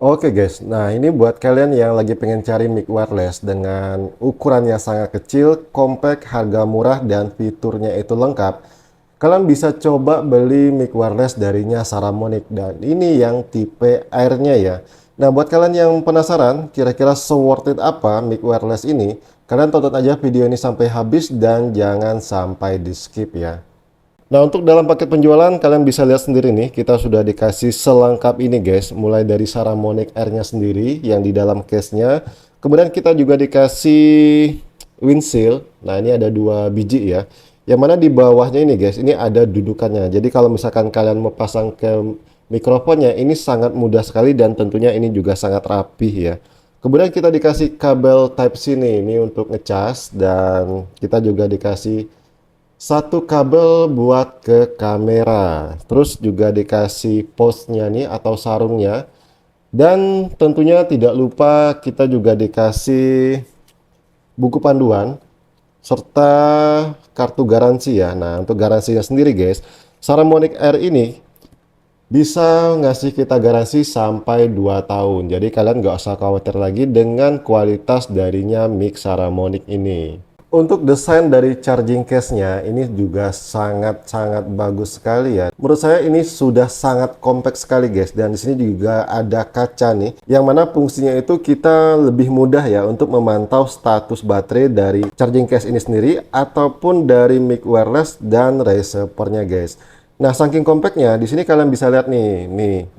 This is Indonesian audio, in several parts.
Oke guys, nah ini buat kalian yang lagi pengen cari mic wireless dengan ukurannya sangat kecil, compact, harga murah, dan fiturnya itu lengkap. Kalian bisa coba beli mic wireless darinya Saramonic, dan ini yang tipe airnya ya. Nah buat kalian yang penasaran kira-kira worth it apa mic wireless ini, kalian tonton aja video ini sampai habis dan jangan sampai di skip ya. Nah, untuk dalam paket penjualan, kalian bisa lihat sendiri nih, kita sudah dikasih selengkap ini guys, mulai dari Saramonic Air-nya sendiri yang di dalam case-nya. Kemudian kita juga dikasih windshield. Nah, ini ada 2 biji ya. Yang mana di bawahnya ini guys, ini ada dudukannya. Jadi kalau misalkan kalian mau pasang ke mikrofonnya, ini sangat mudah sekali dan tentunya ini juga sangat rapih ya. Kemudian kita dikasih kabel Type-C nih, ini untuk ngecas, dan kita juga dikasih satu kabel buat ke kamera, terus juga dikasih posnya nih atau sarungnya, dan tentunya tidak lupa kita juga dikasih buku panduan serta kartu garansi ya. Nah, untuk garansinya sendiri guys, Saramonic Air ini bisa ngasih kita garansi sampai 2 tahun. Jadi kalian nggak usah khawatir lagi dengan kualitas darinya mic Saramonic ini. Untuk desain dari charging case-nya ini juga sangat-sangat bagus sekali ya. Menurut saya ini sudah sangat compact sekali guys, dan di sini juga ada kaca nih yang mana fungsinya itu kita lebih mudah ya untuk memantau status baterai dari charging case ini sendiri ataupun dari mic wireless dan receiver-nya guys. Nah, saking compactnya, di sini kalian bisa lihat nih,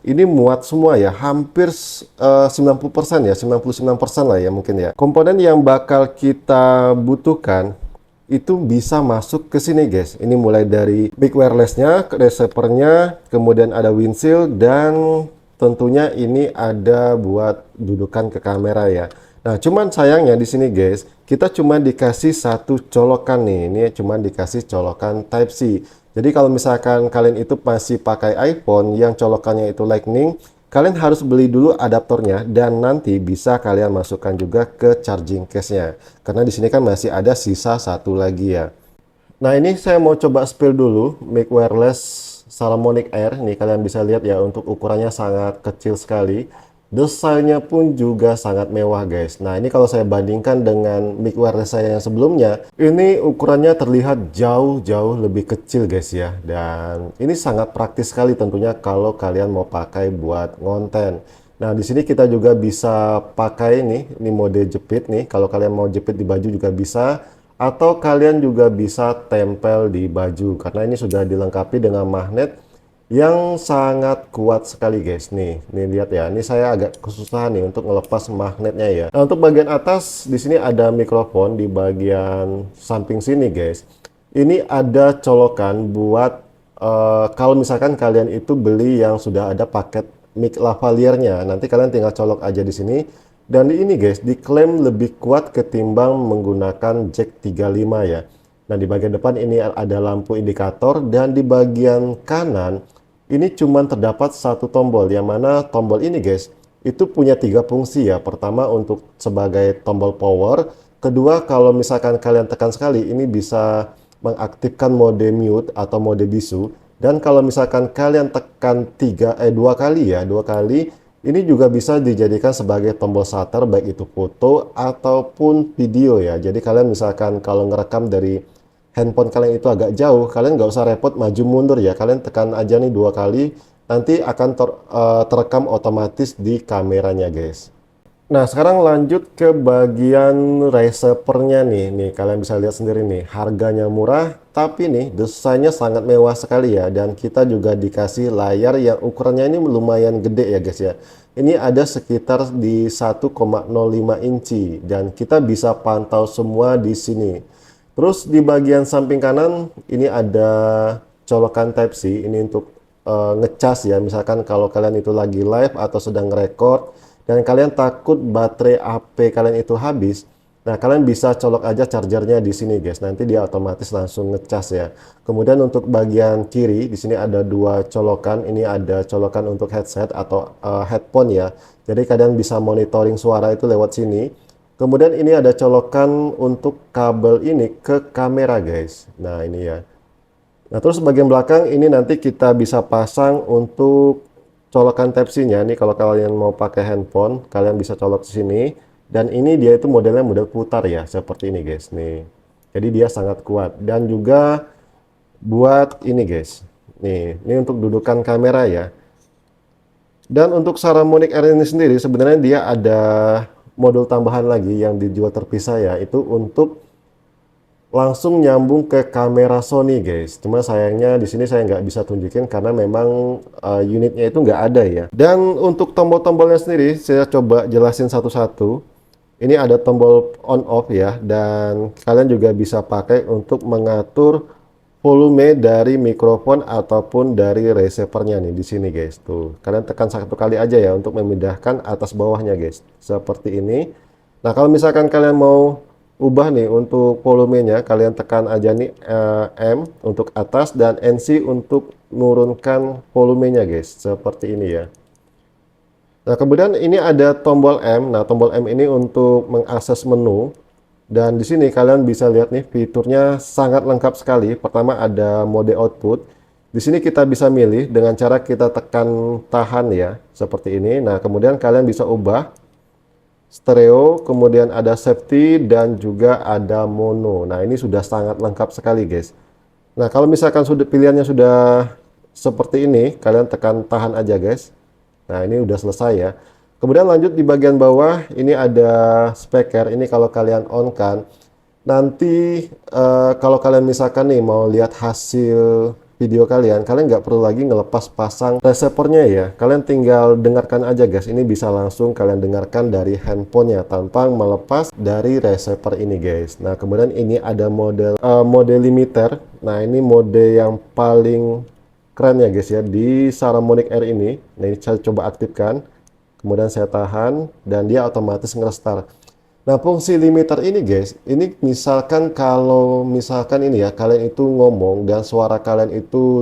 ini muat semua ya, hampir 90% ya, 99% lah ya mungkin ya. Komponen yang bakal kita butuhkan itu bisa masuk ke sini guys. Ini mulai dari mic wireless-nya, receiver-nya, kemudian ada windshield, dan tentunya ini ada buat dudukan ke kamera ya. Nah, cuman sayangnya di sini guys, kita cuma dikasih satu colokan nih. Ini cuma dikasih colokan Type-C. Jadi kalau misalkan kalian itu masih pakai iPhone yang colokannya itu Lightning, kalian harus beli dulu adaptornya dan nanti bisa kalian masukkan juga ke charging case-nya. Karena di sini kan masih ada sisa satu lagi ya. Nah, ini saya mau coba spill dulu mic wireless Saramonic Air. Nih kalian bisa lihat ya, untuk ukurannya sangat kecil sekali. Desainnya pun juga sangat mewah guys. Nah, ini kalau saya bandingkan dengan mic wireless saya yang sebelumnya, ini ukurannya terlihat jauh-jauh lebih kecil guys ya. Dan ini sangat praktis sekali tentunya kalau kalian mau pakai buat ngonten. Nah, di sini kita juga bisa pakai ini mode jepit nih. Kalau kalian mau jepit di baju juga bisa, atau kalian juga bisa tempel di baju karena ini sudah dilengkapi dengan magnet yang sangat kuat sekali guys. Nih lihat ya, ini saya agak kesusahan nih untuk melepas magnetnya ya. Nah, untuk bagian atas di sini ada mikrofon di bagian samping sini guys. Ini ada colokan buat kalau misalkan kalian itu beli yang sudah ada paket mic lavalier-nya, nanti kalian tinggal colok aja di sini. Dan ini guys, diklaim lebih kuat ketimbang menggunakan jack 35 ya. Nah, di bagian depan ini ada lampu indikator, dan di bagian kanan ini cuma terdapat satu tombol, yang mana tombol ini guys, itu punya 3 fungsi ya. Pertama untuk sebagai tombol power, kedua kalau misalkan kalian tekan sekali, ini bisa mengaktifkan mode mute atau mode bisu, dan kalau misalkan kalian tekan 2 kali, ini juga bisa dijadikan sebagai tombol shutter, baik itu foto ataupun video ya. Jadi kalian misalkan kalau ngerekam dari handphone kalian itu agak jauh, kalian nggak usah repot maju mundur ya. Kalian tekan aja nih 2 kali, nanti akan terekam otomatis di kameranya guys. Nah, sekarang lanjut ke bagian receiver-nya nih. Nih, kalian bisa lihat sendiri nih, harganya murah, tapi nih desainnya sangat mewah sekali ya. Dan kita juga dikasih layar yang ukurannya ini lumayan gede ya guys ya. Ini ada sekitar di 1,05 inci dan kita bisa pantau semua di sini. Terus di bagian samping kanan ini ada colokan Type-C, ini untuk ngecas ya. Misalkan kalau kalian itu lagi live atau sedang record dan kalian takut baterai HP kalian itu habis, nah kalian bisa colok aja chargernya di sini guys, nanti dia otomatis langsung ngecas ya. Kemudian untuk bagian kiri di sini ada 2 colokan, ini ada colokan untuk headset atau headphone ya, jadi kalian bisa monitoring suara itu lewat sini. Kemudian ini ada colokan untuk kabel ini ke kamera guys. Nah ini ya. Nah terus bagian belakang ini nanti kita bisa pasang untuk colokan Type-C-nya nih, kalau kalian mau pakai handphone, kalian bisa colok di sini. Dan ini dia itu modelnya model putar ya, seperti ini guys nih. Jadi dia sangat kuat. Dan juga buat ini guys. Nih, ini untuk dudukan kamera ya. Dan untuk Saramonic Air ini sendiri sebenarnya dia ada modul tambahan lagi yang dijual terpisah ya, itu untuk langsung nyambung ke kamera Sony guys. Cuma sayangnya di sini saya nggak bisa tunjukin karena memang unitnya itu nggak ada ya. Dan untuk tombol-tombolnya sendiri saya coba jelasin satu-satu. Ini ada tombol on off ya, dan kalian juga bisa pakai untuk mengatur volume dari mikrofon ataupun dari receivernya nih di sini guys. Tuh, kalian tekan satu kali aja ya untuk memindahkan atas bawahnya guys. Seperti ini. Nah, kalau misalkan kalian mau ubah nih untuk volumenya, kalian tekan aja nih M untuk atas dan NC untuk menurunkan volumenya guys. Seperti ini ya. Nah, kemudian ini ada tombol M. Nah, tombol M ini untuk mengakses menu. Dan di sini kalian bisa lihat nih fiturnya sangat lengkap sekali. Pertama ada mode output. Di sini kita bisa milih dengan cara kita tekan tahan ya, seperti ini. Nah, kemudian kalian bisa ubah stereo, kemudian ada safety dan juga ada mono. Nah, ini sudah sangat lengkap sekali, guys. Nah, kalau misalkan pilihannya sudah seperti ini, kalian tekan tahan aja, guys. Nah, ini udah selesai ya. Kemudian lanjut di bagian bawah, ini ada speaker. Ini kalau kalian on kan, nanti kalau kalian misalkan nih mau lihat hasil video kalian nggak perlu lagi ngelepas pasang receivernya ya. Kalian tinggal dengarkan aja guys. Ini bisa langsung kalian dengarkan dari handphonenya tanpa melepas dari receiver ini guys. Nah, kemudian ini ada mode limiter. Nah, ini mode yang paling keren ya guys ya di Saramonic Air ini. Nah, ini saya coba aktifkan, kemudian saya tahan dan dia otomatis nge-restart. Nah, fungsi limiter ini guys, ini misalkan kalau misalkan ini ya, kalian itu ngomong dan suara kalian itu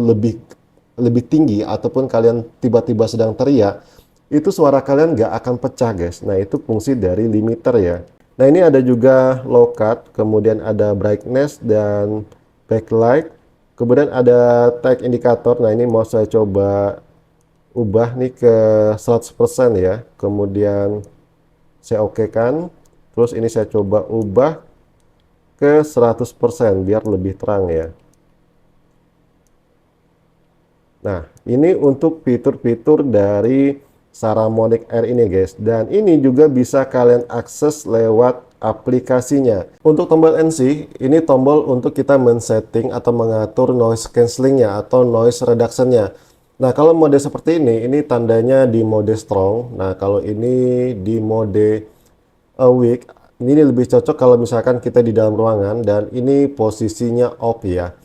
lebih tinggi ataupun kalian tiba-tiba sedang teriak, itu suara kalian nggak akan pecah guys. Nah, itu fungsi dari limiter ya. Nah, ini ada juga low cut, kemudian ada brightness dan backlight, kemudian ada tag indikator. Nah, ini mau saya coba ubah nih ke 100% ya, kemudian saya okekan. Terus ini saya coba ubah ke 100% biar lebih terang ya. Nah, ini untuk fitur-fitur dari Saramonic Air ini guys. Dan ini juga bisa kalian akses lewat aplikasinya. Untuk tombol NC, ini tombol untuk kita men-setting atau mengatur noise cancellingnya atau noise reductionnya. Nah, kalau mode seperti ini tandanya di mode strong. Nah, kalau ini di mode weak, ini lebih cocok kalau misalkan kita di dalam ruangan dan ini posisinya off ya.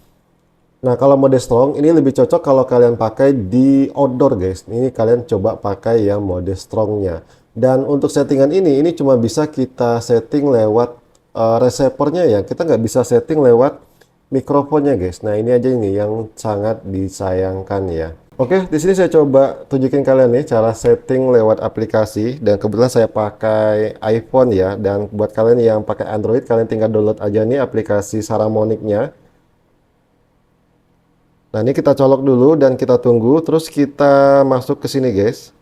Nah, kalau mode strong ini lebih cocok kalau kalian pakai di outdoor guys. Ini kalian coba pakai yang mode strongnya. Dan untuk settingan ini cuma bisa kita setting lewat receivernya ya. Kita nggak bisa setting lewat mikrofonnya guys. Nah, ini aja ini yang sangat disayangkan ya. Oke, di sini saya coba tunjukin kalian nih cara setting lewat aplikasi, dan kebetulan saya pakai iPhone ya. Dan buat kalian yang pakai Android, kalian tinggal download aja nih aplikasi Saramonic-nya. Nah, ini kita colok dulu dan kita tunggu, terus kita masuk ke sini guys.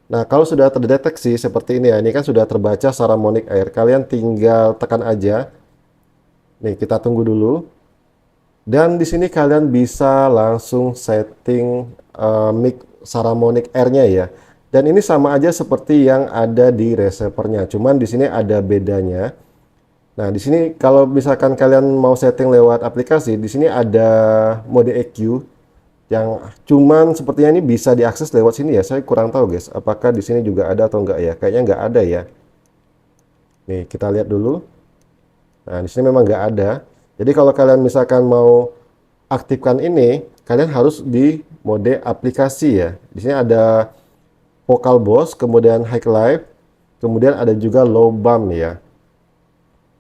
Nah, kalau sudah terdeteksi seperti ini ya, ini kan sudah terbaca Saramonic Air. Kalian tinggal tekan aja. Nih, kita tunggu dulu. Dan di sini kalian bisa langsung setting mic Saramonic Air-nya ya. Dan ini sama aja seperti yang ada di receiver-nya. Cuman di sini ada bedanya. Nah, di sini kalau misalkan kalian mau setting lewat aplikasi, di sini ada mode EQ yang cuman sepertinya ini bisa diakses lewat sini ya. Saya kurang tahu guys, apakah di sini juga ada atau enggak ya. Kayaknya enggak ada ya. Nih, kita lihat dulu. Nah, di sini memang enggak ada. Jadi kalau kalian misalkan mau aktifkan ini, kalian harus di mode aplikasi ya. Di sini ada vocal box, kemudian high live, kemudian ada juga low bump ya.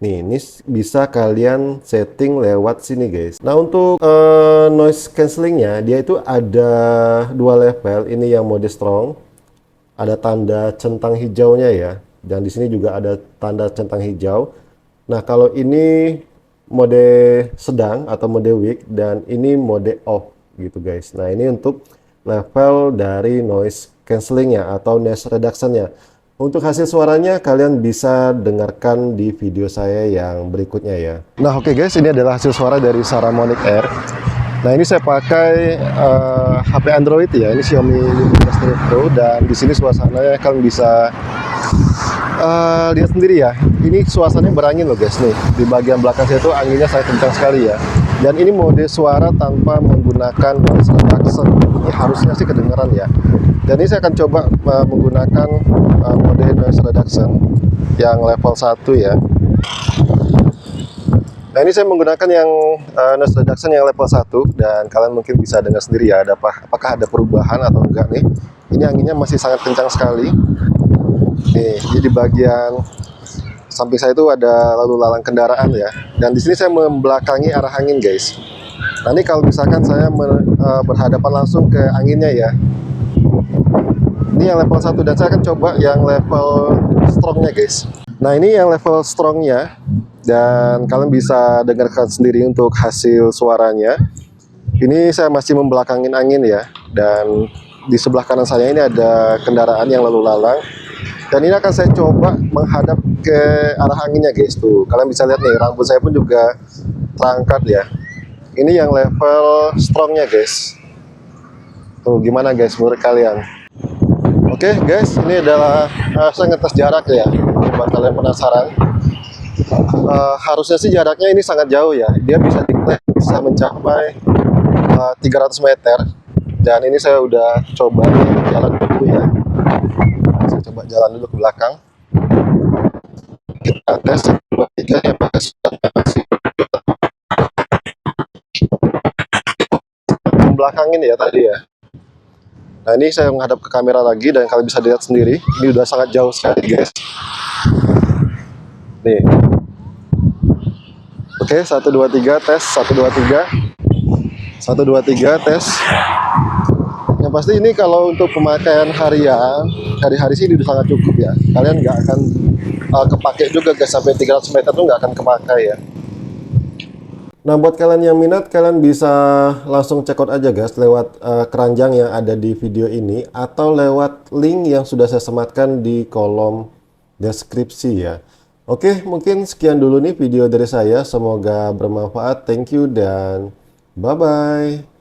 Nih, ini bisa kalian setting lewat sini guys. Nah, untuk noise cancellingnya, dia itu ada dua level. Ini yang mode strong, ada tanda centang hijaunya ya. Dan di sini juga ada tanda centang hijau. Nah, kalau ini mode sedang atau mode weak, dan ini mode off gitu guys. Nah, ini untuk level dari noise cancellingnya atau noise reductionnya. Untuk hasil suaranya kalian bisa dengarkan di video saya yang berikutnya ya. Nah oke guys, ini adalah hasil suara dari Saramonic Air. Nah ini saya pakai HP Android ya, ini Xiaomi Mi 15 Pro, dan di sini suasananya kalian bisa lihat sendiri ya. Ini suasananya berangin loh guys nih. Di bagian belakang saya itu anginnya sangat kencang sekali ya. Dan ini mode suara tanpa menggunakan noise reduction. Ini harusnya sih kedengeran ya. Dan ini saya akan coba menggunakan mode noise reduction yang level 1 ya. Nah ini saya menggunakan yang noise reduction yang level 1, dan kalian mungkin bisa dengar sendiri ya apakah ada perubahan atau enggak nih. Ini anginnya masih sangat kencang sekali. Nih, di bagian samping saya itu ada lalu lalang kendaraan ya. Dan di sini saya membelakangi arah angin guys. Nah ini kalau misalkan saya berhadapan langsung ke anginnya ya. Ini yang level 1, dan saya akan coba yang level strongnya guys. Nah ini yang level strongnya, dan kalian bisa dengarkan sendiri untuk hasil suaranya. Ini saya masih membelakangin angin ya, dan di sebelah kanan saya ini ada kendaraan yang lalu lalang, dan ini akan saya coba menghadap ke arah anginnya guys. Tuh kalian bisa lihat nih, rambut saya pun juga terangkat ya. Ini yang level strongnya guys. Tuh gimana guys menurut kalian? Oke guys, ini adalah saya ngetes jarak ya, buat kalian penasaran. Harusnya sih jaraknya ini sangat jauh ya, dia bisa mencapai 300 meter. Dan ini saya udah coba jalan dulu ya, saya coba jalan dulu ke belakang, kita tes 2, 3 ya, belakangin ya tadi ya. Nah ini saya menghadap ke kamera lagi, dan kalian bisa lihat sendiri, ini udah sangat jauh sekali guys. Nih, oke, 1 2 3 tes, 1 2 3, 1 2 3 tes. Yang pasti ini kalau untuk pemakaian harian, hari-hari sih udah sangat cukup ya. Kalian nggak akan kepake juga guys, sampai 300 meter tuh nggak akan kepakai ya. Nah buat kalian yang minat, kalian bisa langsung check out aja guys lewat keranjang yang ada di video ini, atau lewat link yang sudah saya sematkan di kolom deskripsi ya. Oke, mungkin sekian dulu nih video dari saya, semoga bermanfaat. Thank you dan bye-bye.